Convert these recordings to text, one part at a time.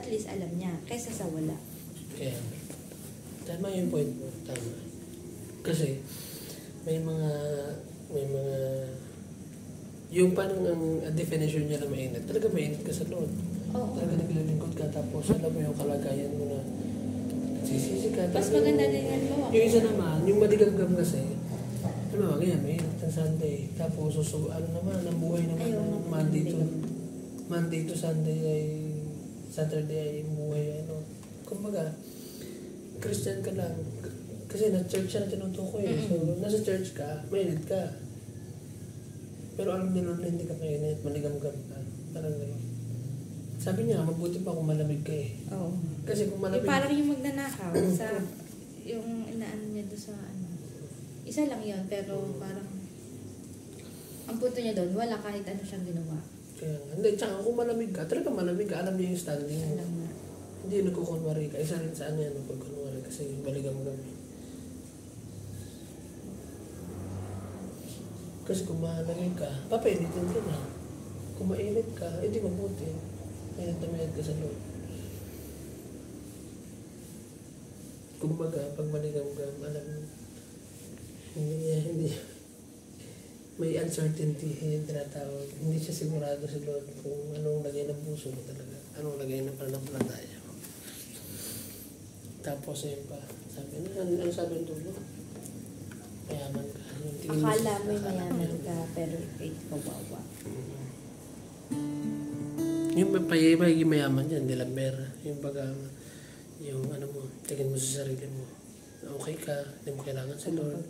at least alam niya, kaysa sa wala. Kaya, tama yung point mo. Tama. Kasi, may mga, yung parang ang definition niya na mainit, talaga mainit ka sa Lord. Oo. Talaga naglilingkod ka, tapos alam mo yung kalagayan mo na sisisi ka. Mas maganda din yan mo. Yung isa naman, yung maligam-gam kasi, ano ba, ganyan, mainit ang Sunday. Tapos, ano naman, ang buhay naman ng Monday to Sunday ay, Saturday ay buhay, ano. Kumbaga, Christian ka lang. Kasi na-church siya na tinutukoy. So, nasa church ka, mainit ka. Pero alam nila na hindi ka mainit, maligam-gam ka. Parang gano'n. Sabi niya, mabuti pa kung malamig ka eh. Oo. Kasi kung malamig... Yung parang yung magnanakaw sa... yung inaano niya doon sa ano. Isa lang yun, pero parang... ang punto niya doon, wala kahit ano siyang ginawa. Kaya hindi, tsaka kung malamig ka, talaga malamig ka, alam niya yung standing mo. Alam na. Hindi nagkukunwari ka. Isa rin sa ano yan, pagkunwari kasi maligam-gam. Kasi kung malamig ka, papainitin ka na. Kung mainit ka, hindi mabuti. Mainit na mainit ka sa Lord. Kumbaga, pag maligam-gam, alam mo, hindi, may uncertainty yung tinatawag. Hindi siya sigurado sa Lord kung anong lagay ng puso mo talaga. Anong lagay ng pananampalataya mo. Tapos, yun pa. Sabi na, ano sabi ng tulo? Mayaman ka. Akala mo mayaman ka, pero ikaw kawawa. Yung pagiging mayaman dyan, dilambera. Yung baga, yung ano mo, tingin mo sa sarili mo. Okay ka, hindi mo kailangan sa Lord.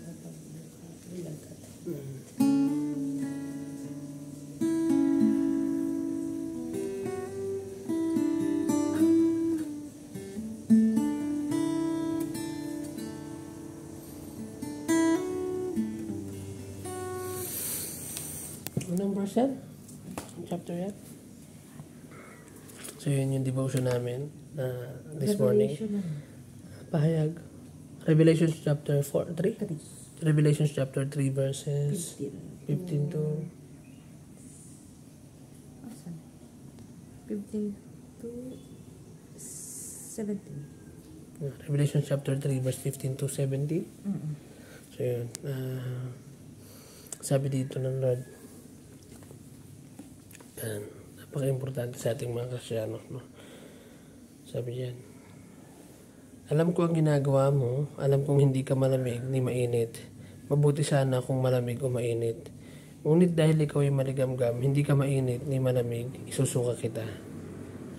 Anong verse yan? Chapter yan? So yun yung devotion namin this morning. Pahayag. Revelation chapter 3? Revelation chapter 3 verses 15 to 17. Revelation chapter 3 verse 15 to 17. So yun. Sabi dito ng Lord, napaka-importante sa ating mga Kristyano, no? Sabi diyan, alam ko ang ginagawa mo, alam kong hindi ka malamig ni mainit. Mabuti sana kung malamig o mainit. Ngunit dahil ikaw ay maligam-gam, hindi ka mainit ni malamig, isusuka kita.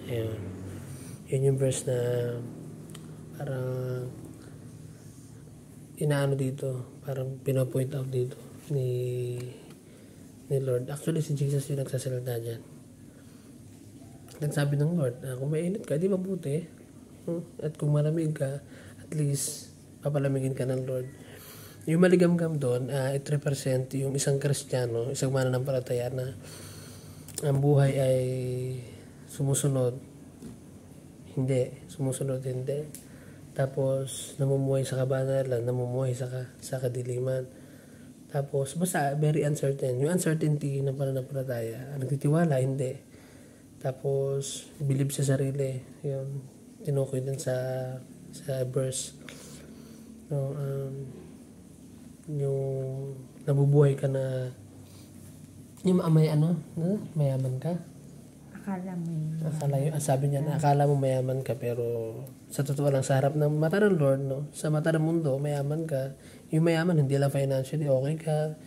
Ayun. Yun yung verse na parang inaano dito, parang pinapoint out dito ni Lord. Actually, si Jesus yung nagsasalita dyan. Nagsabi ng Lord, kung mainit ka, di mabuti. At kung malamig ka, at least, papalamigin ka ng Lord. Yung maligam-gam doon, it represent yung isang Kristiyano, isang mananampalataya na ang buhay ay sumusunod. Hindi. Tapos, namumuhay sa kabanalan, namumuhay sa kadiliman. Tapos, basta, very uncertain. Yung uncertainty ng pananampalataya, nagtitiwala, hindi. Tapos, believe sa sarili. Yun, tinukoy din sa verse. No, yung nabubuhay ka na, yung mayaman ka. Akala mo Sabi niya na akala mo mayaman ka, pero sa totoo lang, sa harap ng mata ng Lord, no? Sa mata ng mundo, mayaman ka. Yung mayaman, hindi lang financially, okay ka,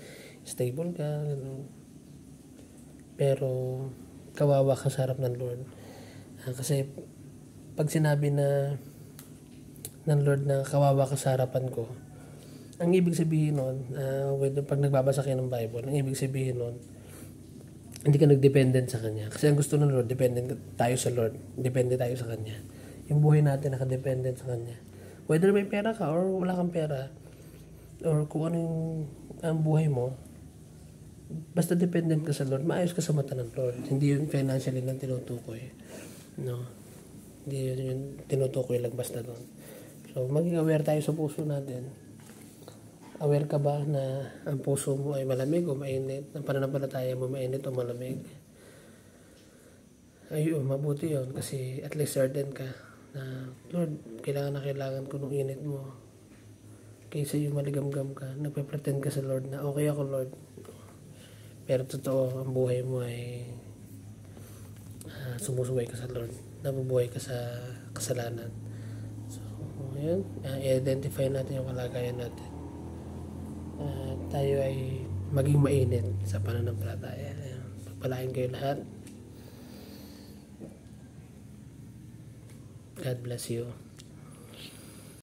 stable ka, pero kawawa ka sa harap ng Lord. Kasi pag sinabi ng Lord na kawawa ka sa harapan ko, ang ibig sabihin nun, pag nagbabasa kayo ng Bible, ang ibig sabihin nun, hindi ka nag-dependent sa Kanya. Kasi ang gusto ng Lord, dependent tayo sa Lord. Depende tayo sa Kanya. Yung buhay natin nakadependent sa Kanya. Whether may pera ka or wala kang pera, or kung ano yung ang buhay mo, basta dependent ka sa Lord, maayos ka sa mata ng Lord. Hindi yun financially lang tinutukoy. No? Hindi yun yung tinutukoy lang basta doon. So, maging aware tayo sa puso natin. Aware ka ba na ang puso mo ay malamig o mainit? Ang pananampalataya mo mainit o malamig? ayun, mabuti yun kasi at least certain ka na Lord, kailangan ko nung init mo kaysa yung maligamgam ka, nagpe-pretend ka sa Lord na okay ako Lord, pero totoo ang buhay mo ay sumusuway ka sa Lord, nabubuhay ka sa kasalanan. So yun, i-identify natin yung kalagayan natin, tayo ay maging mainit sa pananampalataya. Pagpalain kayo lahat. God bless you.